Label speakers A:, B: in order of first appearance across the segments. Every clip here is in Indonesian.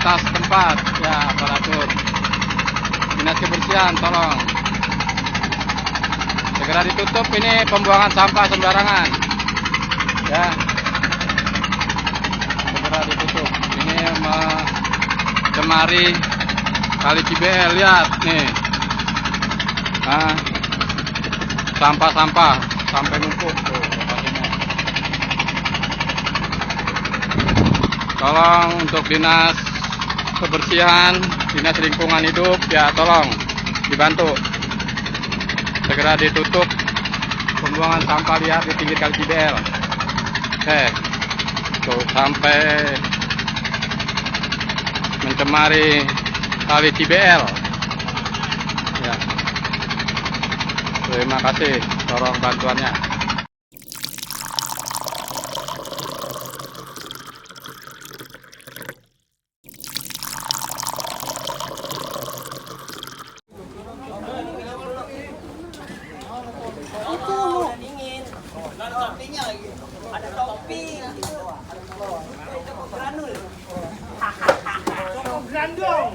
A: pemerintah setempat, ya aparatur dinas kebersihan, tolong segera ditutup ini pembuangan sampah sembarangan, ya segera ditutup. Ini mencemari Kali Cibel, lihat nih, sampah-sampah sampai numpuk tuh lokasinya. Tolong untuk dinas kebersihan, dinas lingkungan hidup, ya tolong dibantu segera ditutup pembuangan sampah, lihat di pinggir Kali Cibel. Tuh sampai mencemari Kali Cibel. Ya. Terima kasih, tolong bantuannya.
B: Ada topi. Granul. Grandong.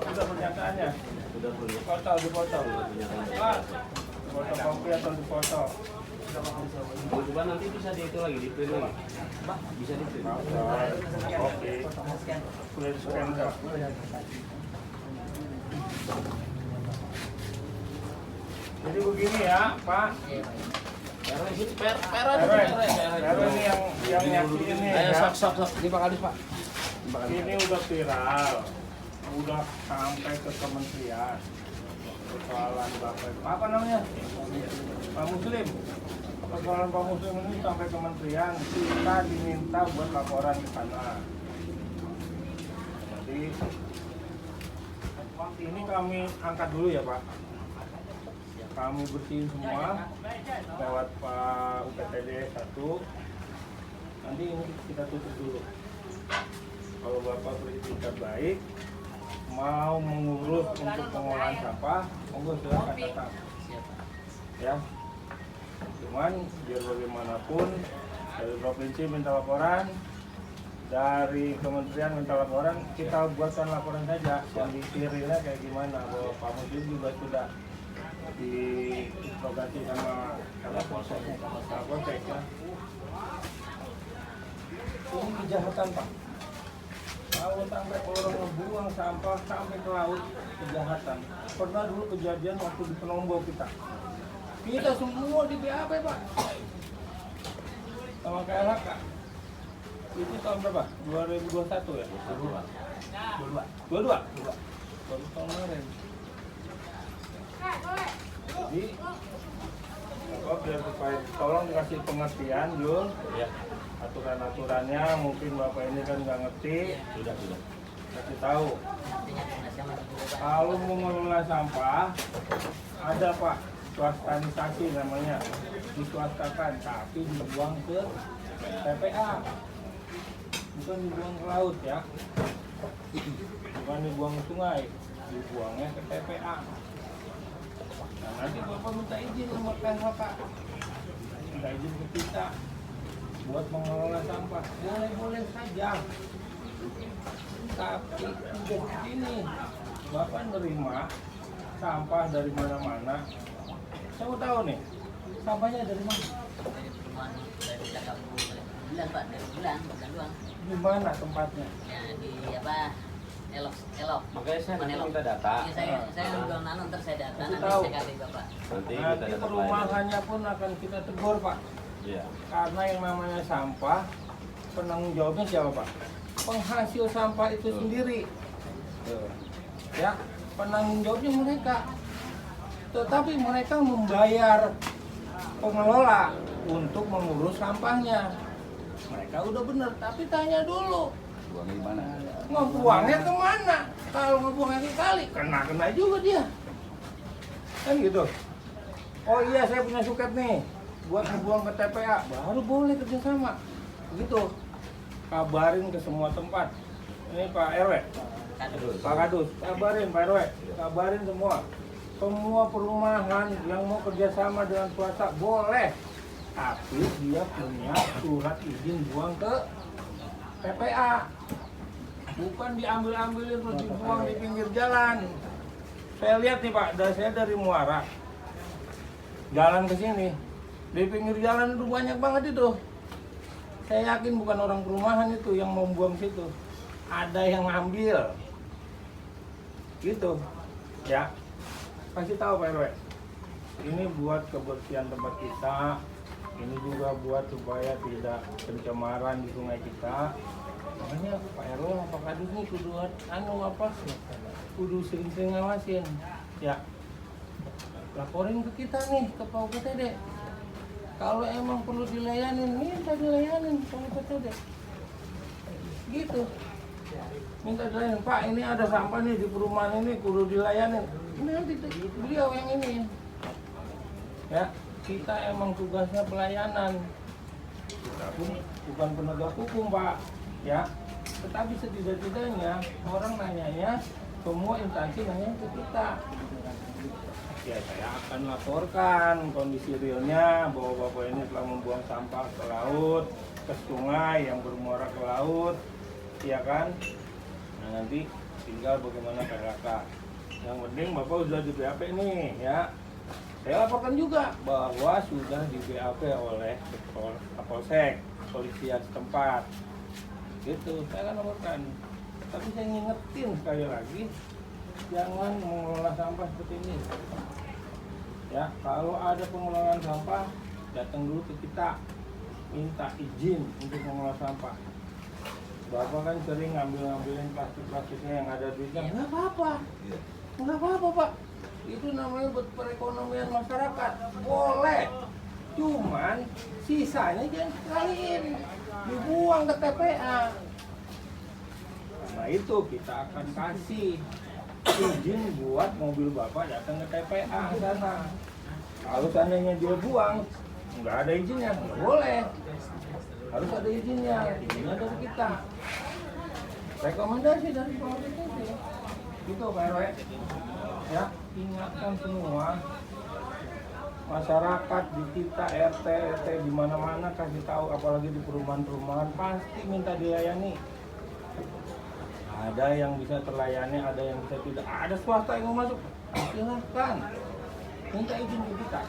C: Sudah pernyataannya? Sudah dipotong, dipotong. Dipotong kopi atau dipotong?
D: Coba nanti bisa di itu lagi, di print lagi. Bisa di print.
C: Oke. Boleh di scan nggak? Jadi begini ya, Pak.
D: Pero ini per
C: ini yang nyaksiin nih ya.
D: sok. Ini Pak Kadis, Pak.
C: Ini udah viral, udah sampai ke kementerian. Persoalan Bapak, apa namanya? Pak Muslim. Persoalan Pak Muslim ini sampai kementerian, kita diminta buat laporan ke sana. Jadi ini kami angkat dulu ya Pak. Kami bersihin semua lewat Pak UPTD 1. Nanti ini kita tutup dulu. Kalau Bapak beritikat baik, mau mengurus untuk pengolahan sampah, monggo silakan datang. Ya. Cuman biar bagaimanapun dari provinsi minta laporan, dari kementerian minta laporan, kita buatkan laporan saja. Yang detailnya kayak gimana, bahwa Pak Muslim juga sudah diinterogasi sama Polsek ya. Ini kejahatan Pak. Kalau sampai orang ngebuang sampah sampai ke laut, kejahatan. Pernah dulu kejadian waktu di Penombo kita. Kita semua di BAP Pak. Sama KLHK. Itu tahun berapa? 2021 ya? 22. Baru tahun kemarin. Jadi, biar supaya tolong dikasih pengertian, Jul.
D: Ya.
C: Aturan-aturannya mungkin Bapak ini kan nggak ngerti.
D: Sudah.
C: Kasih tahu. Kalau mengelola sampah, ada Pak, swastanisasi namanya. Diswastakan, tapi dibuang ke TPA. Bukan dibuang ke laut ya. Bukan dibuang ke sungai. Dibuangnya ke TPA. Nah, nanti Bapak minta izin sama KLHK. Minta izin ke kita buat mengelola sampah. Boleh-boleh saja. Tapi tidak begini. Bapak nerima sampah dari mana-mana. Saya mau tahu nih, sampahnya dari mana?
B: Dari bulan Pak, dari bulan doang.
C: Di mana tempatnya?
B: Ya di apa? Elok.
D: Makanya saya nanti minta data.
B: Iya, saya belum nanu, ntar saya data, nanti
C: tahu.
B: saya kasih Bapak.
D: Nanti kita
C: Nanti
D: data
C: perumahannya pun akan kita tegur Pak.
D: Iya.
C: Karena yang namanya sampah, penanggung jawabnya siapa Pak? Penghasil sampah itu sendiri. Ya, penanggung jawabnya mereka. Tetapi mereka membayar pengelola untuk mengurus sampahnya. Mereka udah benar, tapi tanya dulu.
D: Buangnya di mana?
C: Ngebuangnya kemana? Kalau ngebuangnya ke kali, kena juga dia. Kan gitu. Oh iya, saya punya suket nih, buat ngebuang ke TPA, baru boleh kerjasama. Gitu. Kabarin ke semua tempat. Ini Pak RW,
B: Kadus.
C: Pak Kadus, kabarin Pak RW, kabarin semua perumahan yang mau kerjasama dengan swasta boleh, tapi dia punya surat izin buang ke TPA, bukan diambil-ambilin terus dibuang di pinggir jalan. Saya lihat nih Pak, saya dari Muara jalan ke sini, di pinggir jalan itu banyak banget itu. Saya yakin bukan orang perumahan itu yang mau buang situ, ada yang ngambil, gitu, ya. Kasih tahu Pak RW, ini buat kebersihan tempat kita, ini juga buat supaya tidak pencemaran di sungai kita. Makanya Pak RW sama Pak Kadus nih kudu sering-sering ngawasin, ya. Laporin ke kita nih, ke Pak UPTD. Kalau emang perlu dilayanin, minta dilayanin sama UPTD. Gitu. Minta dilayanin, Pak ini ada sampah nih di perumahan ini, kudu dilayanin. Ini nanti beliau yang ini. Ya, kita emang tugasnya pelayanan. Kita pun bukan penegak hukum Pak. Ya, tetapi setidak-tidaknya orang nanyanya, semua instansi nanya ke kita. Ya saya akan laporkan kondisi realnya bahwa Bapak ini telah membuang sampah ke laut, ke sungai yang bermuara ke laut, ya kan? Nah nanti tinggal bagaimana PLK. Yang penting Bapak sudah di BAP nih, ya. Saya laporkan juga bahwa sudah di BAP oleh Kapolsek, kepolisian setempat. Gitu, saya akan laporkan. Tapi saya ngingetin sekali lagi, jangan mengelola sampah seperti ini. Ya, kalau ada pengelolaan sampah, datang dulu ke kita, minta izin untuk mengelola sampah. Bapak kan sering ngambilin plastik-plastiknya yang ada duitnya. Nggak apa-apa, Pak. Itu namanya buat perekonomian masyarakat. Boleh. Cuman sisanya jangan sekaliin, dibuang ke TPA. Nah itu kita akan kasih izin buat mobil Bapak datang ke TPA sana. Kalau seandainya dia buang, nggak ada izinnya, nggak boleh. Harus ada izinnya dari kita. Rekomendasi dari pemerintah. Gitu Pak RW. Ya, ingatkan semua masyarakat di kita, RT di mana-mana kasih tahu, apalagi di perumahan-perumahan pasti minta dilayani. Ada yang bisa terlayani, ada yang bisa tidak. Ada swasta yang mau masuk, silahkan. Minta izin ke kita.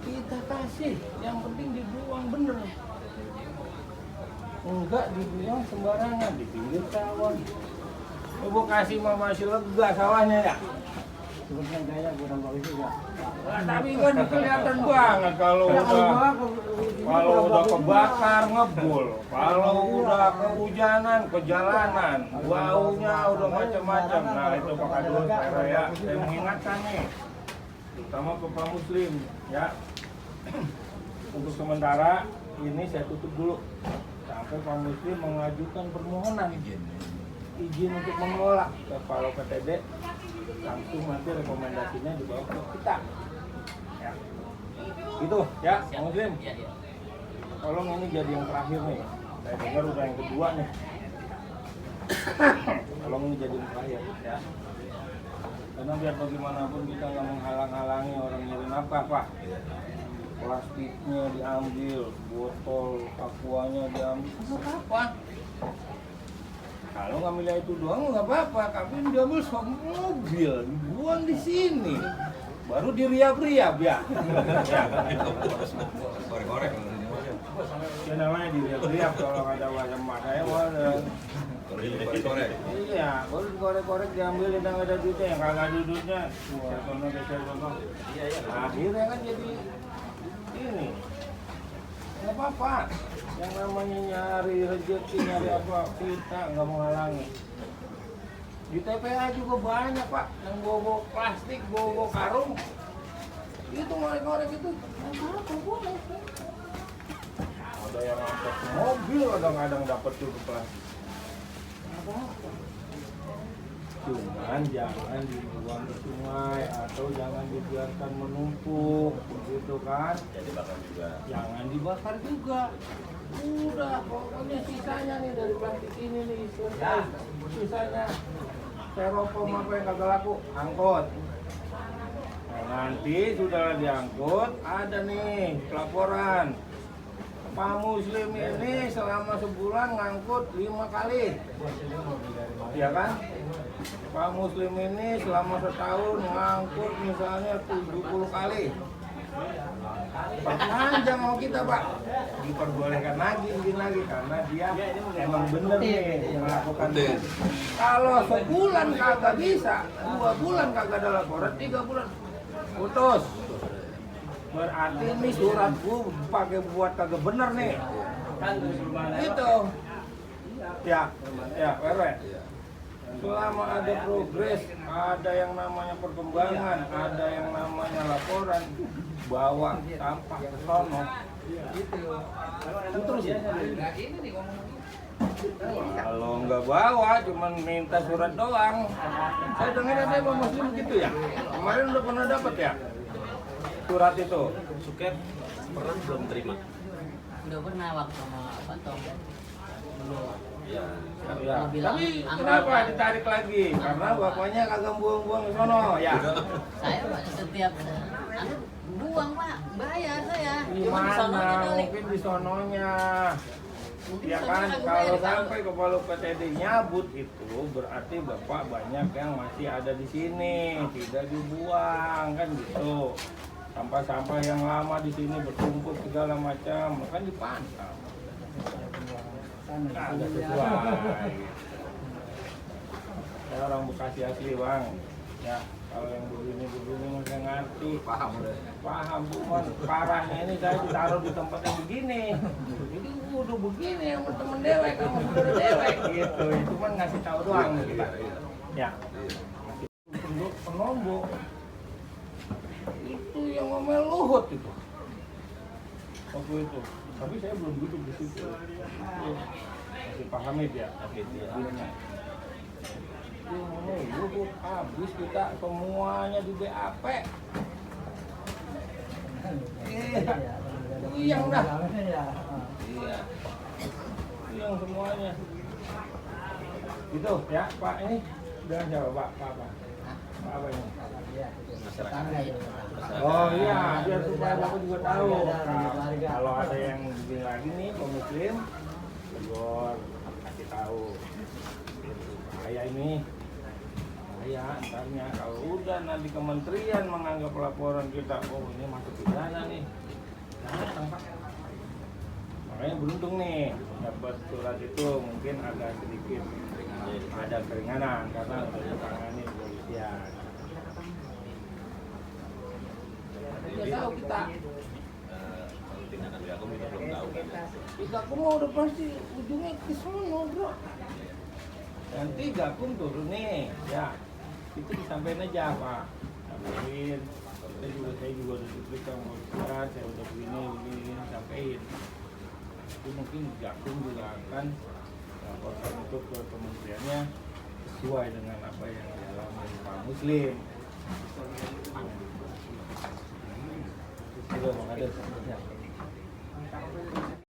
C: Kita kasih, yang penting dibuang bener. Enggak dibuang sembarangan, di pinggir sawah. Ibu kasih mah masih lega sawahnya ya.
D: Sebenarnya kayaknya kurang bagus juga.
C: Nah, tapi kan kelihatan banget kalau udah kebakar ngebul, kalau udah kehujanan, kejalanan, baunya udah macam-macam. Nah itu Pak Kadus, ya, saya mengingatkan nih, terutama ke Pak Muslim, ya. Untuk sementara ini saya tutup dulu sampai Pak Muslim mengajukan permohonan izin untuk mengelola ke Pak UPTD. Langsung nanti rekomendasinya dibawa ke kita, ya. Gitu ya, Pak Muslim. Tolong ini jadi yang terakhir nih. Saya dengar udah yang kedua nih. Tolong ini jadi yang terakhir, ya. Karena biar bagaimanapun kita nggak menghalang-halangi orang nyari nafkah, Pak. Plastiknya diambil, botol aquanya diambil, nggak apa-apa. Kalau ngambilnya itu doang nggak apa-apa, tapi diambil sama mobil, dibuang di sini, baru diriap-riap ya.
E: Korek-korek.
C: Ya namanya diriap-riap kalau ada macam saya mau ada.
E: Korek-korek.
C: Iya, baru dikorek-korek diambil dan ada duitnya, yang kagak ada duitnya, akhirnya kan jadi ini. Nggak apa-apa, yang namanya nyari rezeki, nyari apa, kita nggak menghalangi. Di TPA juga banyak Pak, yang bawa plastik, bawa karung. Itu ngorek-ngorek itu, apa boleh. Ada yang angkat mobil, kadang-kadang dapat juga plastik. Apa-apa. cuman jangan dibuang ke sungai atau jangan dibiarkan menumpuk, begitu kan?
E: Jadi bakal juga.
C: Jangan dibakar juga. Udah, pokoknya sisanya nih dari plastik ini nih, selesai. Sisanya styrofoam apa yang kagak laku, angkut. Nah, nanti sudah diangkut, ada nih pelaporan. Pak Muslim ini selama sebulan ngangkut 5 kali. Ya kan? Pak Muslim ini selama setahun ngangkut misalnya 70 kali. Perpanjang mau kita, Pak. Diperbolehkan lagi, mungkin lagi karena dia emang bener nih melakukan itu. Kalau sebulan kagak bisa, 2 bulan kagak ada laporan, 3 bulan putus. Berarti ini surat gua pakai buat kagak bener nih. Itu. Ya, RW. Selama ada progres, ada yang namanya perkembangan, ada yang namanya laporan, bawa sampah ke sono. Terus ya. Kalau nggak bawa, cuman minta surat doang. Saya dengar ada Pak Muslim gitu ya. Kemarin udah pernah dapat ya surat itu.
D: Suket pernah belum terima?
B: Udah pernah waktu sama Pak Tom.
E: Iya.
C: Ya.
B: Bilang,
C: Tapi
B: angkat,
C: kenapa
B: Pak.
C: ditarik lagi? Karena bapaknya kagak buang-buang ke sono ya.
B: Saya Pak, setiap anu, buang Pak, bayar saya. Cuma di
C: Gimana?
B: sononya kali.
C: Mungkin di sononya.
B: Mungkin
C: Ya
B: di
C: kan,
B: sononya aku
C: kalau
B: bayar,
C: sampai kepala PTD nyabut itu berarti bapak banyak yang masih ada di sini, tidak dibuang kan gitu. Sampah-sampah yang lama di sini bertumpuk segala macam, kan dipantau. Nah, ada sesuai. Saya orang Bekasi asli bang, ya kalau yang begini mungkin ngerti.
E: Paham udah.
C: Paham, cuman parahnya ini saya ditaruh di tempat yang begini. Jadi udah begini yang temen dewek, kamu saudara dewek gitu. Itu kan ngasih tahu doang gitu. Ya. Ngasih penombok. Itu yang ngomel Luhut itu. Waktu itu. Tapi saya belum duduk di situ. Masih Pak Hamid ya. Dia ngomel Luhut, habis kita semuanya di BAP. Yang dah. Iya. Yang semuanya. Gitu ya, Pak ini. Udah jawab Pak, apa? Pak apa ini? Oh iya, biar supaya Bapak juga tahu. Kalau ada yang begini lagi nih, Pak Muslim, tegur, kasih tahu. Bahaya ini. Bahaya antarnya. Kalau udah nanti kementerian menganggap laporan kita, oh ini masuk pidana nih. Jangan, Pak. Makanya beruntung nih, dapat surat itu mungkin agak sedikit ada keringanan karena udah ditangani polisian. Udah tahu kita.
E: Kalau tindakan Gakum kita belum tahu kan.
C: Gakum udah pasti ujungnya ke sono, bro. Nanti Gakum turun nih, ya. Itu disampaikan aja, Pak. Sampaikan. Saya juga udah diberi sama polisian, saya udah begini, sampaikan. Itu mungkin Gakum juga akan laporkan itu ke kementeriannya sesuai dengan apa yang dialami Pak Muslim. Sudah, Bang Ades.